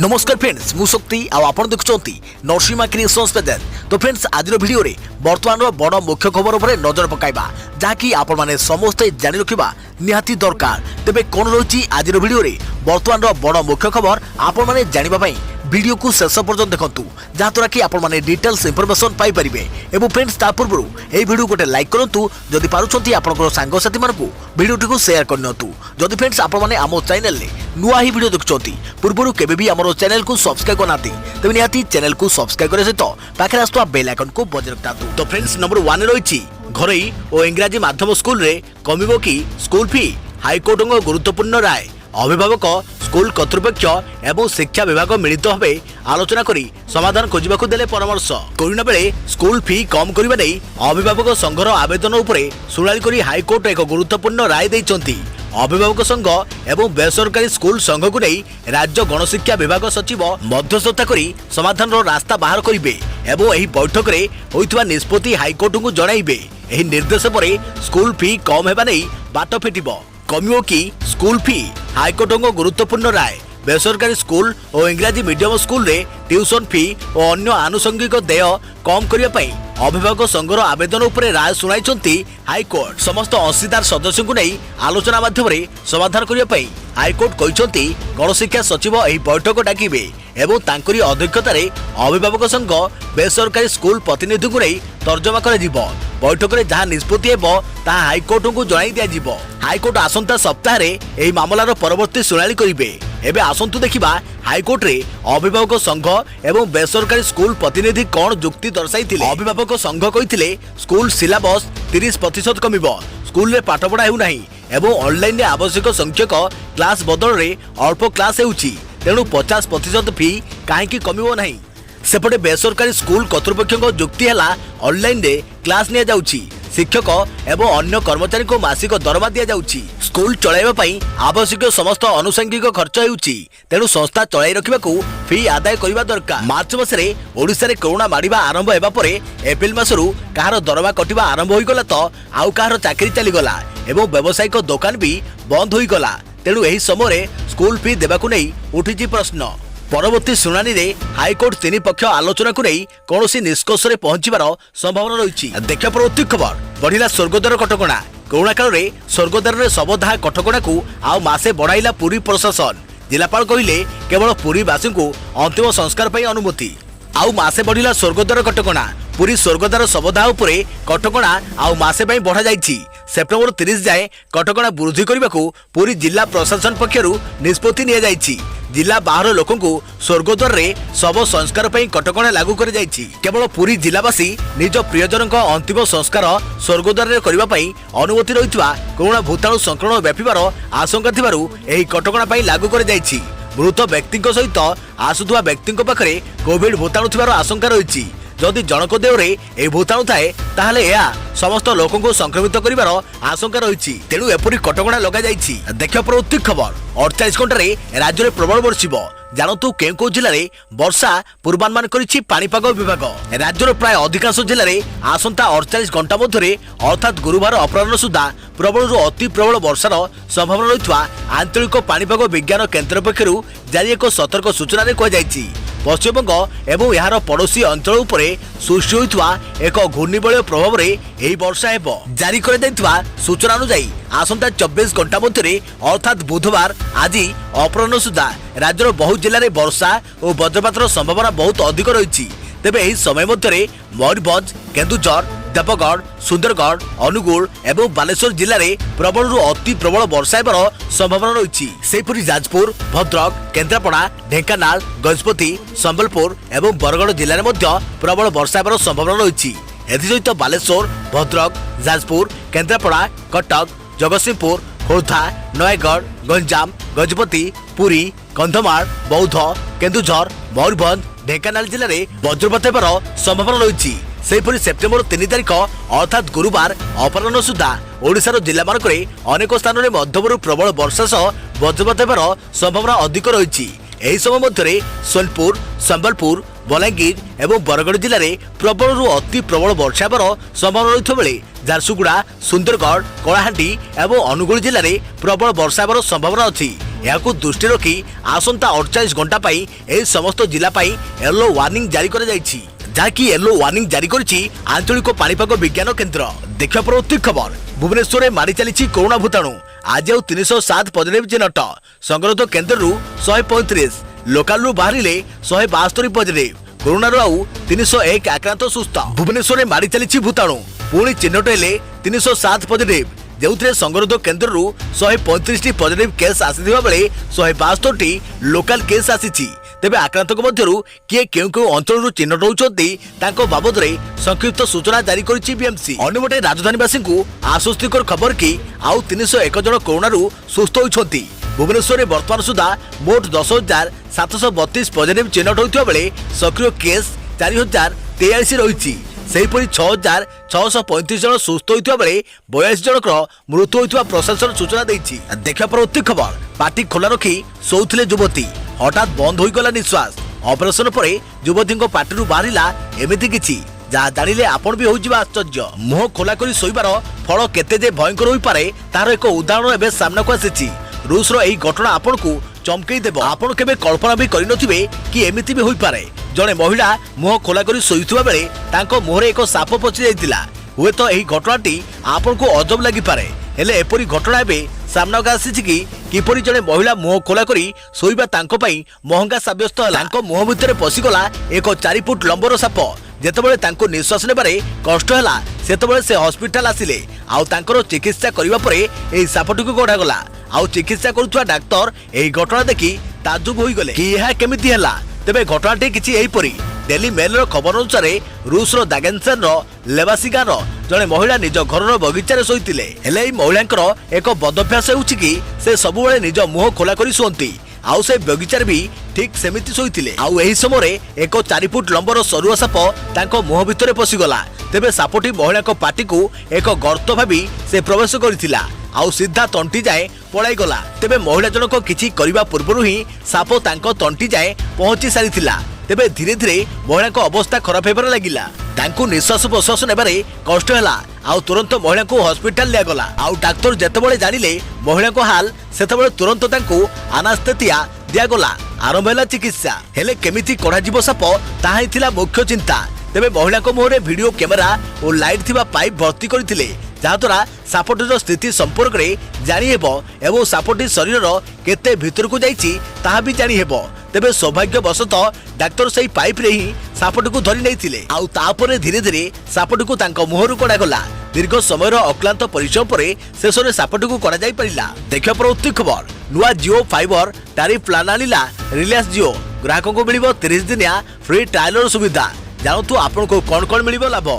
नमस्कार फ्रेंड्स मु शक्ति आपण देखुंती नरसिंहा क्रिएशंस पेज। तो फ्रेंड्स आज वीडियो रे वर्तमान बड़ मुख्य खबर उपर नजर पकाइबा जहाँकि आपण माने समस्ते जानि रखिबा निहाती दरकार। तेबे कोन रही आज वीडियो रे वर्तमान बड़ मुख्य खबर आपण माने जानिबा पई वीडियो को शेष पर्यंत देखंतु जहाँद्वारा कि आपण माने डिटेल्स इंफॉर्मेशन पाई परिबे। एवं फ्रेंड्स ता पूर्व ए वीडियो गोटे लाइक करंतु जदि पारुछंती आपनकर सांग साथी मानकु वीडियो को शेयर करनतु। जदि फ्रेंड्स आपण माने आमो चैनल ले नुआ ही वीडियो देखुछंती पूर्व केबे भी हमरो चैनल को सब्सक्राइब करनाती तबे निहाती चैनल को सब्सक्राइब करे सहित पाखे आस्तुवा बेल आइकन को बजाय रखतातु। तो फ्रेंड्स नंबर 1 रही घरई और इंग्राजी माध्यम स्कूल रे कमिबो कि स्कूल फी हाईकोर्ट गुरुत्वपूर्ण राय। अभिभावक स्कूल कर्तृपक्ष एवं शिक्षा विभाग मिलित भावे आलोचना करी समाधान खोजबाकू देले परामर्श। कोरोना बेले स्कूल फी कम करबा नै अभिभावक संघर आवेदन उपरे सुनाली करी हाईकोर्ट एक गुरुत्वपूर्ण राय दैछंती। अभिभावक संघ एवं बेसरकारी स्कूल संघ को नहीं राज्य गणशिक्षा विभाग सचिव मध्यस्थता करी समाधान रास्ता बाहर करिवे एवं एही बैठक रे होइतबा निष्पत्ति हाईकोर्ट को जणाइबे। एही निर्देश परे स्कूल फी कम हेबा नै बाट फिटिबो। कमियो कि स्कूल फी हाईकोर्ट गुरुत्वपूर्ण राय। बेसरकारी स्कूल और इंग्राजी मीडियम स्कूल रे ट्यूशन फी और अन्य आनुषंगिक देय कम करिया पई अभिभावक संघर आवेदन उपरे राय सुनाइछंती हाईकोर्ट। समस्त अंशीदार सदस्यों को नहीं आलोचना माध्यम समाधान करिया पई हाईकोर्ट कहिछंती गणशिक्षा सचिव एही बैठक डाकिबे एवं तांकरी अध्यक्षतार अभिभावक संघ बेसरकारी स्कूल प्रतिनिधि को नहीं तर्जमा कर बैठक में जहाँ निष्पत्ति ताहा हाईकोर्ट को जणाई दिया जिवो। हाईकोर्ट आसंता सप्ताह एही मामलार परवर्ती सुनाली करिवे। एबे आसंतु देखिबा हाईकोर्ट रे अभिभावक संघ एवं बेसरकारी स्कूल प्रतिनिधि कौन जुक्ति दर्शाइथिले। अभिभावक संघ कहिथिले स्कूल सिलेबस 30% कमिबो, स्कूल रे पाठ पढ़ा हेउ नाही एवं ऑनलाइन रे आवश्यक संख्यक क्लास बदल रे अल्प क्लास हेउची, तेणु 50% फी काहेकि कमिबो नाही। सेपटे बेसरकारी स्कूल कर्तृपक्ष जुक्ति है ऑनलाइन रे क्लास निया जाउची, शिक्षक एवं अन्य कर्मचारी को मासिक दरमा दिया जाउची, स्कूल चलाइबा पई आवश्यक समस्त अनुषंगिक खर्च हेउची, तेणु संस्था चलाई रखिबाकू फी आदाय करिबा दरकार। मार्च मासरे ओडिसा रे कोरोना माडिबा आरंभ हेबा परे एप्रिल मासरू कहार दरमा कटिबा आरंभ होई गला तो आउ कहार चाकरी चली गला एवं व्यावसायिक दुकान भी बंद होई गला, तेणु एही समय स्कूल फी देबाकू नै उठिची प्रश्न। परवर्ती शुणानी रे हाईकोर्ट तीन पक्ष आलोचना को नहीं कौन निष्कर्ष रे पहुंचबार संभावना रही। देखा परवर्ती खबर बढ़िला स्वर्गद्वार कटकणा। कोरोना काल रे स्वर्गद्वार रे शवदाह कटकणा को आउ मासे बढ़ाइला पुरी प्रशासन। जिलापाल कहिले केवल पुरीवासी को अंतिम संस्कार पई अनुमति। आउ मासे बढ़िला स्वर्गद्वार कटकणा। पुरी स्वर्गद्वार शवदाह उपरे कटकणा आउ मासे पई बढ़ा जाइछि। सेप्टेम्बर 30 जाए कटकणा वृद्धि करने को पुरी जिला प्रशासन पक्षरु निष्पत्ति निया जाइछि। जिला बाहर लोकों को स्वर्गद्वार रे शव संस्कार पई कटकणा लागू कर जाइछि। केवल पुरी जिलावासी निज प्रियजन अंतिम संस्कार स्वर्गद्वार रे करबा पई अनुमति रहितबा कोरोना भूताणु संक्रमण व्यापिबार आशंका थिबारु एही कटकणा पई लागू कर जाइछि। मृत व्यक्ति सहित आसुथुवा व्यक्ति पाखरे कोविड भूताणु थिबार आशंका रहिछि। जदि जनक देहरे ए भूताणु थाए ताहले या समस्त लोकों को संक्रमित करिवार आशंका रही, तेणु एपरी कटकणा लगा जाइछि। देखियो परवर्ती खबर 48 घंटे राज्य में प्रबल वर्षिब। जानतु केउ केउ जिले में वर्षा पूर्वानुमान करिछि पाणीपाग विभाग। राज्यर प्राय अधिकांश जिले में आसंता 48 घंटा मध्य अर्थात गुरुवार अपराह्न सुधा प्रबल अति प्रबल वर्षार संभावना रही आंचलिक पाणीपाग विज्ञान केन्द्र पक्षरु जारी एक सतर्क सूचना रे कहुଯାଇଛି। पश्चिमबंग एवं यार पड़ोशी अंचल उपरे सृष्टि होइतवा एक घूर्णिबलय प्रभाव रे एही वर्षा हेबो। जारी कर दैतवा सूचना अनुसार आसंता 24 घंटा मध्य अर्थात बुधवार आज अपराह्न सुधा राज्यर बहु जिले में वर्षा और वज्रपातर संभावना बहुत अधिक रही। तेबे एही समय मध्य मयूरभंज, केन्दुझर, देवगढ़, सुंदरगढ़, अनुगुल एवं बालेश्वर जिले में प्रबल अति प्रबल वर्षा हेबार संभावना रही। सेहीपरि जाजपुर, भद्रक, केन्द्रापड़ा, ढेंकानाल, गजपति, संबलपुर एवं बरगढ़ जिले में प्रबल वर्षा हेबार संभावना रही। एसहित बालेश्वर, भद्रक, जाजपुर, केन्द्रापड़ा, कटक, जगतसिंहपुर, खोर्धा, नयगढ़, गंजाम, गजपति, पुरी, कंधमाल, बौद्ध, केन्दुझर, मयूरभंज, ढेंकानाल जिले में वज्रपात हेबार संभावना रही। सेहीपरि सेप्टेम्बर 3 तारिख अर्थात गुरुवार अपराह्न सुधा ओडिशार जिला मानकरे अनेक स्थान में मध्यमरू प्रबल वर्षा सह वज्रपात हेबार संभावना अधिक रही। एही समय मध्य सोनपुर, संबलपुर, बलांगीर एवं बरगढ़ जिले में प्रबल अति प्रबल वर्षा हेबार संभावना रही बेले झारसुगुड़ा, सुंदरगढ़, कलाहांडी एवं अनुगुल जिले में प्रबल वर्षा हेबार संभावना अच्छी। यहाकू दृष्टि रखी आसंता 48 घंटा पाई एही समस्त जिला पाई येलो वार्निंग जारी कर जायछि जाकि येलो वार्निंग जारी करिछि आंचलिक पाणीपाग विज्ञान केन्द्र। देखिया परवर्ती खबर भुवनेश्वर में मारी चली कोरोना भूताणु आज 307 पॉजिटिव चिन्हट संगरोध केन्द्र 135 लोकाल बाहर 172 पॉजिटिव कोरोना आउ 301 आक्रांत सुस्थ। भुवनेश्वर में मारी चली भूताणु पुणी चिन्हट हेले 307 पॉजिटिव जो संगरोध केन्द्र 135 पॉजिटिव केस आसीथिबा बेले 172 लोकाल केस आसीछि। तेबे आक्रांत मध्य किए केउ केउ अंचल चिन्हट होउछंती तांको बाबद रे संक्षिप्त सूचना जारी करिछि बीएमसी। अन्यपटे राजधानीवासी को आश्वस्तिकर खबर कि आउ 301 जन कोरोना सुस्थ होइछंती। भुवनेश्वर में वर्तमान सुधा मोट 10,732 पॉजिटिव चिन्हट होइथिबा बेले सक्रिय केस 4,043 रहिछि। सेहीपरि 6,635 जन सुस्थ होइथिबा बेले 42 जनकर मृत्यु होइथिबा प्रशासन सूचना दैछि। देखा परवर्ती खबर पार्टी खोला रखी शोउथिले युवती हठात बंद होइगला निश्वास। ऑपरेशन पर युवती पार्टी बाहरिला एमिति किछि जहाँ जानिले आपण भी होइजिबा आश्चर्य। मुह खोला करी सोइबार फल केते जे भयंकर होई पारे तार एक उदाहरण एबे सामना को आसीछि। रूस रो एही घटना आपण को चमकेई देबो। आपण केबे कल्पना भी करि नथिबे कि एमिति भी होई पारे। जणे महिला मुह खोला करी सोइथुबा बेले तांको मुहरे एक साप पचि जाइतिला। हुए तो एही घटनाटी आपण को अजब लागि पारे हेले एपरी घटना एबे सामना को आसीछि कि किपरि जणे महिला मुह खोला करी सोइबा तांको पई महंगा साब्यस्त होला। तांको मुह भितरे पसिगला एक 4 फुट लंबर साप। जेतेबेले तांको निश्वास नेबारे कष्ट होला सेतेबेले से हॉस्पिटल आसिले आउ तांकर चिकित्सा करिबा परे एही सापटिको गढा गला। आउ चिकित्सा करुवा डाक्तर एही घटना देखि ताजुब होई गले कि यह केमिति हला। तेबे घटनाटी किछि एहीपरि डेली मेल रो खबर अनुसार रूस रो दागेनसेन रो लेवासी गाँव जड़े महिला निज घर बगीचार शोइतिले हेले एही महिलांकर एक बदभ्यास होउछि कि से सबुबेले निज मुह खोला करी शोंती आउ से बगीचार भी ठीक सेमिति शोइतिले। आउ एही समय एक 4 फुट लंबर सरुआ साप तांको मुह भितरे पसिगला। तेबे सापटी महिला को पार्टी को एक गर्त भावी से प्रवेश करथिला आउ सीधा तंटी जाए पलाई गला। तेबे महिला जनक किछि करिबा पूर्वरु ही साप तांको तंटी जाए पहुंची सारिथिला। तेबे धीरे धीरे महिला को अवस्था खराब हेबार लागिला। तांको निश्वास प्रश्वास नेबारे कष्ट होला आउ तुरंत महिला को हॉस्पिटल लिया गला। आउ डाक्टर जेतेबेले जानिले महिला को हाल सेतेबेले तुरंत तांको अनास्थेसिया दिया गला। आरंभ होला चिकित्सा। हेले केमिति कढा जीव साप ताहा हिथिला मुख्य चिंता। तेबे महिला को मुहरे वीडियो कैमेरा और लाइट थिबा पाइप भर्ती करथिले जहाँद्वारा सापटीर स्थिति संपर्क में जानी हेबो एवं सापटी शरीर केते भितर को जाइछि ताहा भी जानी हेबो। तेबे सौभाग्यवशतः डाक्टर सही पाइप रे ही सापटी को धरी नैथिले आउ तापरे धीरे धीरे सापटी को तांको मुहरु कड़ा गला। दीर्घ समय अक्लांत परिश्रम पर शेष में सापटी को कड़ा जाई परिला। देखिया परवर्ती खबर नुआ जियो फाइबर टैरिफ प्लान आनिला रिलायंस जियो। ग्राहकों को मिलिबो 30 दिनिया फ्री ट्रायल सुविधा। जानतु आपन को कोन कोन मिलिबो लाभ।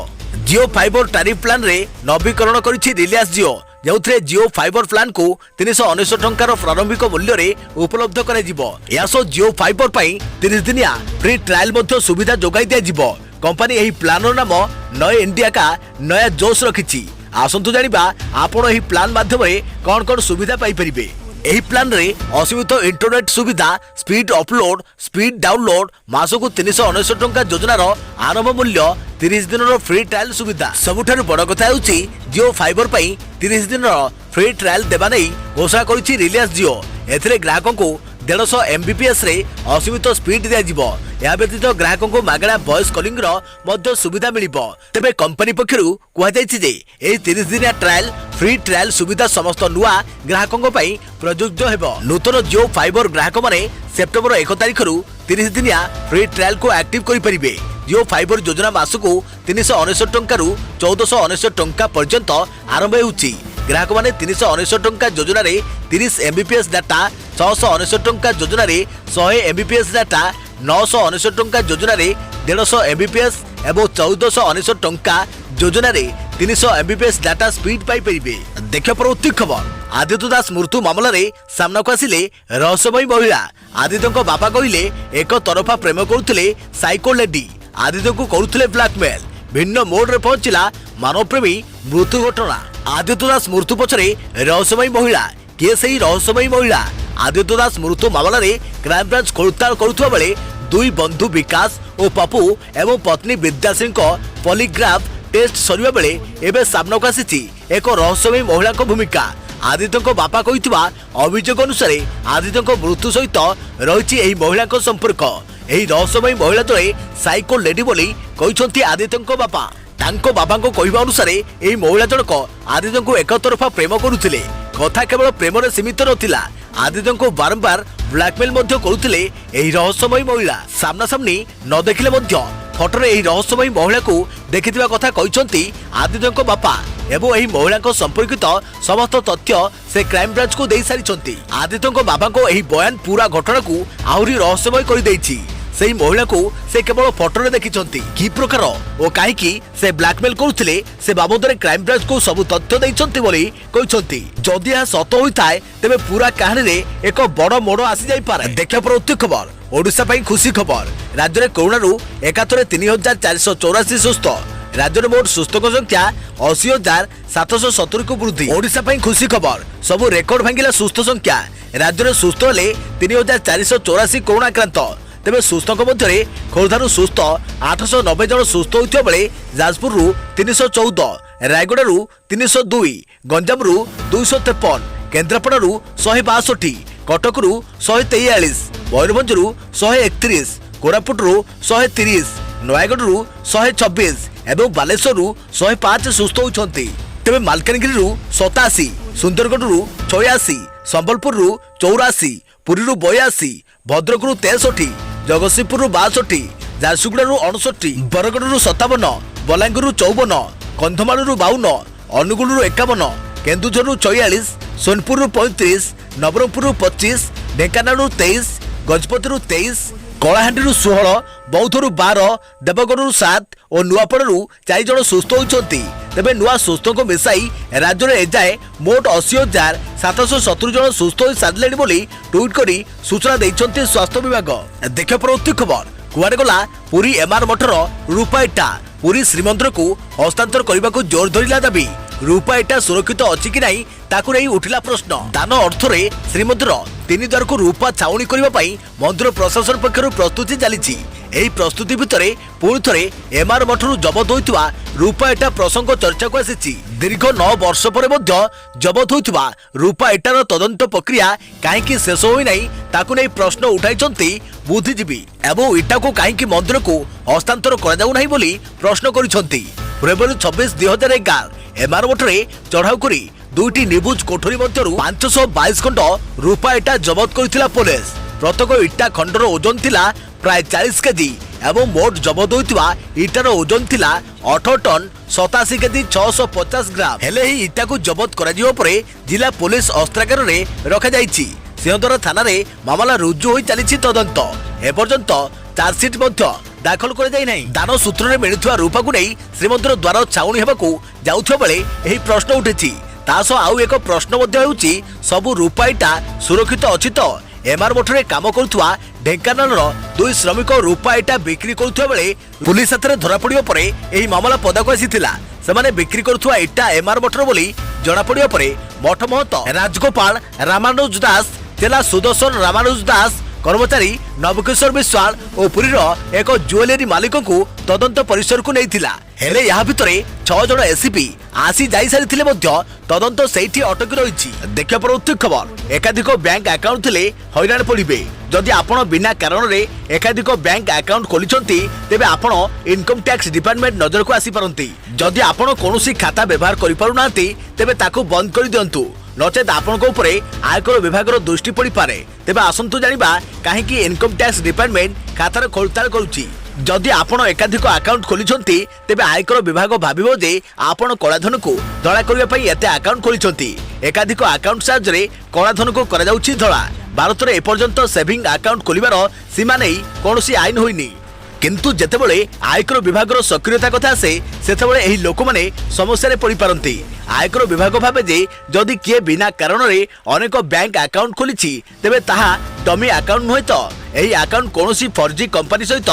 जियो फाइबर टैरिफ प्लान रे नवीकरण करिछि रिलायंस जियो जो जियो फाइबर प्लान को 319 टंकार प्रारंभिक मूल्य रे उपलब्ध कराजिबो। यासो जियो फाइबर पई 30 दिनिया फ्री ट्रायल मध्य सुविधा जोगाई दिया जिवो। कंपनी एही प्लान रो नाम नय इंडिया का नया जोश रखिछि। आसंतु जानिबा आपण एही प्लान माध्यम रे कोन कोन सुविधा पाई परिबे। एही प्लान रे असीमित इंटरनेट सुविधा स्पीड अपलोड स्पीड डाउनलोड मासको 319 टंका योजनार आरंभ मूल्य 30 दिन फ्री ट्रायल सुविधा। सबुठारु बड़ कथा होउछि जियो फाइबर पई 30 दिन फ्री ट्रायल देबा नै घोषणा करिछि रिलायंस जियो। एथिरे ग्राहकों को 150 एमबीपीएस रे असीमित स्पीड दिया जिवो। या व्यतीत ग्राहकों को मागणा वॉइस कॉलिंग रो मध्य सुविधा मिलिबो। तेबे कंपनी पक्षरु कुहा जायछि जे एही 30 दिनिया ट्रायल फ्री ट्रायल सुविधा समस्त नुआ ग्राहकों पई प्रयोज्य हेबो। नूतन जियो फाइबर ग्राहक माने सेप्टेम्बर 1 तारिख रु 30 दिनिया फ्री ट्रायल को एक्टिव करि परिबे। जियो फाइबर योजना मासको 319 टंका रु 1419 टंका पर्यंत आरंभ होउछि। ग्राहक माने 319 टंका योजना रे 30 एमबीपीएस डाटा 619 टंका योजना रे 100 एमबीपीएस डाटा 919 टंका योजना रे 150 एमबीपीएस एवं 1419 टंका योजना रे 300 एमबीपीएस डाटा स्पीड पाई परिबे। देखिया परवर्ती खबर आदित्य दास मृत्यु मामला रे सामना को आसिले रहस्यमयी महिला। आदित्य बाबा कहिले एक तरफा प्रेम करुथिले साइको लेडी। आदित्य को करुथिले ब्लैकमेल। भिन्न मोड रे पहुंचिला मानव प्रेमी मृत्यु घटना। आदित्य दास मृत्यु पछरे रहस्यमयी महिला किए सही रहस्यमयी महिला। आदित्य दास मृत्यु मामला रे क्राइम ब्रांच खोलताल करुथुवा बेले दुई बंधु विकास और पप्पू एवं पत्नी विद्याश्री पॉलीग्राफ टेस्ट सरिबा बेले एबे सामना को आसीछि एक रहस्यमयी महिला को भूमिका। आदित्य बापा कहितबा अभियोग अनुसार आदित्य मृत्यु सहित रही महिला संपर्क। यही रहस्यमयी महिला जड़े साइको लेडी बोली कहते आदित्य बापा। तांको बाबा कहवा अनुसार यही महिला जनक आदित्य को एकतरफा प्रेम करुले। कथा केवल प्रेम सीमित नथिला, आदित्य को बारंबार ब्लैकमेल करुले यही रहस्यमयी महिला। सामना सामनी न देखिले फटोरे यही रहस्यमयी महिला को देखिथिबा कथा कहते आदित्य बापा एवं यही महिला संपर्कित समस्त तथ्य से क्राइम ब्रांच को दे सारी। आदित्य बाबा को यही बयान पूरा घटना को आहरी रहस्यमय कर देछि। सेही महिला को से केवल फटोरे देखिछंती कि प्रकार और कहीं से ब्लैकमेल करुले से बाबद क्राइम ब्रांच को सब तथ्य देइछंती बोली कहछंती। जदि यह सत होइथाय तेबे पूरा कहानी रे एक बड़ मोड़ आसी जाई पारे। देखिया परवर्ती खबर ओडिशा पई खुशी खबर। राज्य में कोरोना एकाथरे 3484 सुस्थ। राज्य में मोट सुस्थक संख्या 80,770 को वृद्धि। ओडिशा पई खुशी खबर सब रेकर्ड भांगिला सुस्थ संख्या। राज्य में सुस्थ हेले 3484 कोरोना आक्रांत। तेबे सुस्थक मध्य खोर्धारू सुस्थ 890 जन सुस्थ होइथिबा बेले जाजपुर 314, रायगड़ा 302, गंजाम 253, केन्द्रापड़ा 162, कटक 143, मयूरभंज 131, कोरापुट 130, नयागढ़ 126 एवं बालेश्वर 105 सुस्थ होइछंती। तेबे मालकानगिरी 87, सुंदरगढ़ 86, संबलपुर 84, पुरी 82, भद्रक 63, जगतसिंहपुर 62, झारसुगुड़ा 59, बरगढ़ 57, बलांगीर 54, कंधमाल 52, अनुगुल 51, केन्दुझर 44, सोनपुर 35, नवरंगपुर 25, ढेंकानाल 23, गजपति 23, कलाहांडी 16, बौद्ध 12, देवगढ़ 7 और नुआपड़ा 4 जन सुस्थ होइछंती। तेबे नुआ सुस्थ को मिसाई राज्य में एजाए मोट 80,770 जन सुस्थ हो सारे बोली ट्वीट करी सूचना देइछंती स्वास्थ्य विभाग। देखिए परवर्ती खबर कुआडे गला पुरी एमआर मठर रूपा इटा। पुरी श्रीमंदिर को हस्तांतर करने को जोर धरला दाबी। रूपा इटा सुरक्षित अच्छी कि नहीं ताकू नहीं उठिला प्रश्न। दान अर्थ श्रीमंदिर 3 द्वार को रूपा छाउणी करने मंदिर प्रशासन पक्षर प्रस्तुति चली। एही प्रस्तुति भितर पुणी थे एमआर मठर जबत होता रूपा इटा प्रसंग चर्चा को आसी। दीर्घ 9 वर्ष पर जबत होता रूपा इटार तदंत प्रक्रिया कहीं शेष होना ताकू नहीं प्रश्न उठाई बुद्धिजीवी एवं इटा को कहीं मंदिर को हस्तांतर कर प्रश्न कर। फेब्रुआरी 26, 2011 एमआर मठरे चढ़ाऊ कर 2टी निबुज कोठरी मध्य 522 खंड रूपा इटा जबत करथिला पुलिस। प्रत्येक इटा खंडर ओजन थिला प्राय 40 केजी एवं मोट जबत होइतिबा इटार ओजन थिला 8 टन 87 केजी 650 ग्राम। हेले ही इटा को जबत करा जिवो परे जिला पुलिस अस्त्रागार रे रखा जाइछि। सिंहदरा थाना रे मामला रुजु होई चलिछि तदंत। एपर्यंत चार्जसीट मध्य दाखल कर जाई नहीं। दान सूत्र में मिलुवा रूपा को नहीं श्रीमंदिर द्वार छाउणी हेबाकू जाउथिबा बेले एही प्रश्न उठिछि। तासो आउ एक प्रश्न मध्य हेउछि सबु रूपा इटा सुरक्षित अछि तो। एमआर मठरे काम करुवा ढेंकानाल 2 श्रमिक रूपा इटा बिक्री करुवा बेले पुलिस हाथ में धरा पड़िबा परे एही मामला पदाकू आसीथिला। सेमाने बिक्री करुवा इटा एमआर मठर बोली जणा पड़िबा परे मठ महत राजगोपाल रामानुज दास, चेला सुदर्शन रामानुज दास, कर्मचारी नवकिशोर विश्वाल और पुरीर एक ज्वेलरी मालिक को तदंत परिसर को नहीं। हेले या भितरे 6 जन एसीपी आसी जाई सारी तदंत सेठी अटकी रही। देखिए परवर्ती खबर एकाधिक बैंक अकाउंट थिले हैरान पड़िबे। जदि आपण बिना कारण रे एकाधिक बैंक अकाउंट खोलिछंती तेबे आपण इनकम टैक्स डिपार्टमेंट नजर को आसी पारंती। जदि आपण कोनोसी खाता व्यवहार करि पारु नांती तेबे ताकू बंद कर दियंतु, नचेत आपनको उपरे आयकर विभाग दृष्टि पड़ी पारे। तेबे आसंतु जानिबा काहेकि इनकम टैक्स डिपार्टमेंट खातार खोलताल करूची। जदि आपण एकाधिक अकाउंट खोलिछंती तेबे आयकर विभाग भाबिबो जे आपण कलाधन को धड़ा करिया पई एते अकाउंट खोलिछंती। एकाधिक अकाउंट साहाय्य कलाधन को करा जाउची धड़ा। भारत रे एपर्यंत सेविंग अकाउंट खोलिबार सीमा नै कोनोसी आईन होइनी। किंतु जेतेबेले आयकर विभाग सक्रियता कथा आसे सेतेबेले एही लोक माने समस्या रे पड़ी पारंती। आयकर विभाग भावे जे जदि किए बिना कारण रे अनेक बैंक अकाउंट खोलिछि तेबे ताहा डमी अकाउंट नुहे तो एही अकाउंट कोनोसी फर्जी कंपनी सहित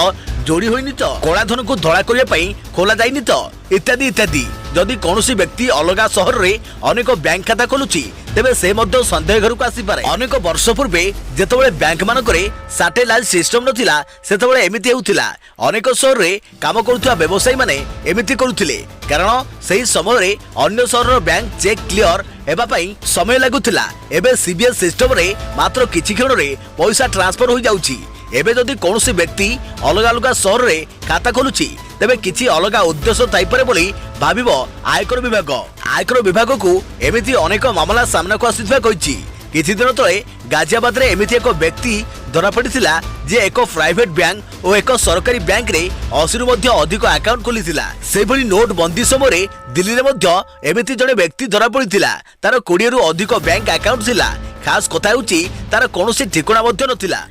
जोड़ी होइनि तो कलाधन को धड़ा करिया पई खोला जाइनि तो इत्यादि इत्यादि। जदि कोनोसी व्यक्ति अलगा शहर रे अनेक बैंक खाता खोलुछि तेबे से मध्य संदेह घर को आसी पारे। अनेक वर्ष पूर्वे जेतेबेले बैंक मानकरे सैटेलाइट सिस्टम नथिला सेतेबेले एमिति हेउथिला। अनेक शहर रे काम करुथुवा व्यवसायी माने एमिति करुथिले कारण सेही समय रे अन्य शहर बैंक चेक क्लियर हेबा पई समय लागुथिला एबे सीबीएस सिस्टम रे मात्र किछि क्षण रे पैसा ट्रांसफर हो जाउछि। एबे जदि कोनोसी व्यक्ति अलग अलग शहर रे खाता खोलुछि तेबे किछि अलग उद्देश्य थाई पारे बोली भाबिबो आयकर विभाग। आयकर विभाग को एमिति अनेक मामला सामना को आसिथिबा कहिछि। किछि दिन तले गाजियाबाद रे एमिति एक व्यक्ति धरा पड़िथिला जे एक प्राइवेट बैंक और एक सरकारी बैंक रे 80 रु मध्ये अधिक अकाउंट खोलिथिला। से भली नोट बंदी समय दिल्ली रे मध्ये एमिति जने व्यक्ति धरा पड़िथिला तार 20 रु अधिक बैंक अकाउंट थिला। खास कथा होछि तार कोनोसी ठिकाना मध्ये नथिला।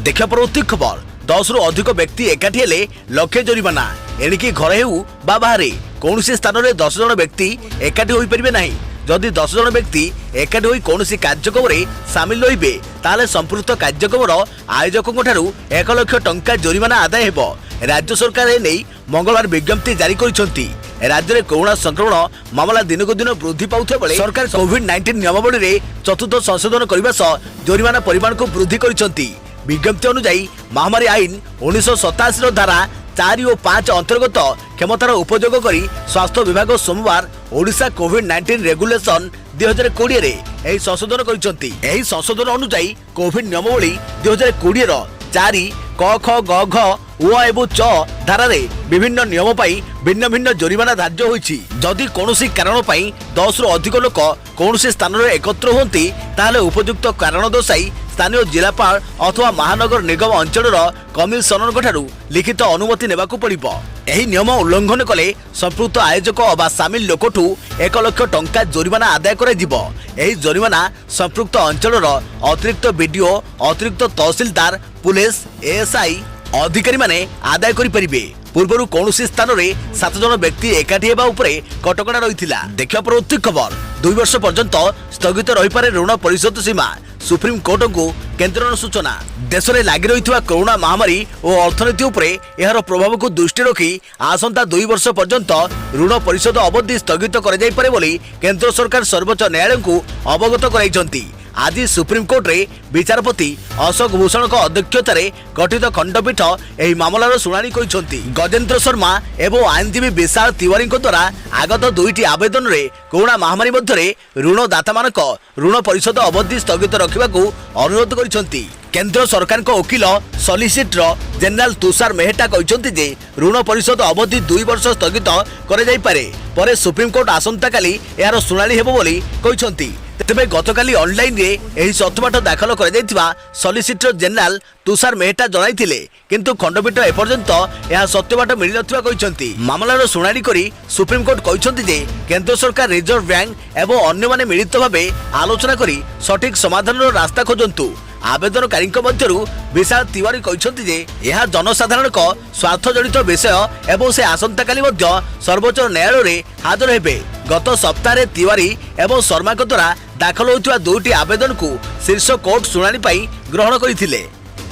देखा परवर्ती खबर 10 रु अधिक व्यक्ति एकाठी हेले लक्षे जरिमाना। एणिकी घरे हेउ बा बाहरे कौनसी स्थान में 10 जन व्यक्ति एकाठी होई परिबे नाही। जदि 10 जन व्यक्ति एकाठी होई कौनसी कार्यक्रम रे शामिल होइबे ताले संपूर्ण कार्यक्रम आयोजकों ठारू 1 लाख टंका जरिमाना आदाय हेबो। राज्य सरकार ए नै मंगलवार विज्ञप्ति जारी करिसंती। राज्य में कोरोना संक्रमण मामला दिन को दिन वृद्धि पाउथे बेले सरकार कोविड-19 नियमावली रे चतुर्थ संशोधन करबा सह जरिमाना परिमाण को वृद्धि करिसंती। विज्ञप्ति अनुसार महामारी आईन 1987 धारा 4 और 5 अंतर्गत क्षमतार उपयोग करी स्वास्थ्य विभाग सोमवार ओडिशा कोविड-19 रेगुलेशन 2020 रे एही संशोधन करिसंती। एही संशोधन अनुसार कोविड नियमावली 2020 रो 4 क ख ग घ उ एवं च धारा रे विभिन्न नियम पाई भिन्न भिन्न जरिमाना धार्य होईछि। जदि कोनोसी कारण पाई 10 रु अधिक लोक कोनोसी स्थान रे एकत्र होंती ताले उपयुक्त कारण दर्शाई स्थानीय जिलापाल अथवा महानगर निगम अंचल कमिशनर ठारू लिखित अनुमति नेबाकू पड़िबो। एही नियम उल्लंघन कले संपृक्त आयोजक अबा सामिल लोकठू 1 लाख टंका जरिमाना आदाय करा जिवो। एही जरिमाना संपृक्त अंचल अतिरिक्त बीडीओ अतिरिक्त तहसीलदार पुलिस एएसआई अधिकारी माने आदाय करि परिबे। पूर्वरु कौनसी स्थान रे 7 जन व्यक्ति एकाठी हेबा उपरे कटकणा रहिथिला। देखिया परवर्ती खबर 2 वर्ष पर्यंत स्थगित रहि पारे ऋण परिशोध सीमा सुप्रीम कोर्ट को केंद्र सूचना। देश में लगी रही कोरोना महामारी और अर्थनीति उपरे यार प्रभाव को दृष्टि रखी आसंता 2 वर्ष पर्यंत ऋण परिशोध अवधि स्थगित कर जाई पारे बोली केंद्र सरकार सर्वोच्च न्यायालय को अवगत कराइछंती। आज सुप्रीम कोर्ट रे विचारपति अशोक भूषण अध्यक्षतार गठित खंडपीठ एही मामलार शुणाणी करिसंती। गजेंद्र शर्मा एवं आईनजीवी विशाल तिवारी द्वारा आगत 2टी आवेदन रे कोरोना महामारी मध्य ऋणदाता मानक ऋण परिशोध अवधि स्थगित रखा अनुरोध करिसंती। केंद्र सरकार वकिल सॉलिसिटर जनरल तुषार मेहता कहते जे ऋण परिशोध अवधि 2 वर्ष स्थगित कर जाई पारे परे सुप्रीम कोर्ट आसंता काली यार शुणाणी हेबो बोली कहते। तेबे गतकाली ऑनलाइन रे एही सत्यपाठ दाखल कर जायतिबा सॉलिसिटर जनरल तुषार मेहता जणाइथिले किंतु खंडपीठ एपर्यंत यह सत्यपाठ मिल नथिबा कहते। मामलार शुणाणी करी सुप्रीम कोर्ट कहते जे केंद्र सरकार रिजर्व बैंक एवं अन्य माने मिलित भावे आलोचना करी सठिक समाधान रास्ता खोजंतु। आवेदनकारी मध्यरु विशाल तिवारी कहते जे यह जनसाधारण स्वार्थ जड़ित विषय एवं से आसंता काली मध्य सर्वोच्च न्यायालय रे हाजर हेबे। गत सप्ताह तिवारी एवं शर्मा द्वारा दाखल होइतिबा 2टी आवेदन को शीर्ष कोर्ट शुणाणी पाई ग्रहण करथिले।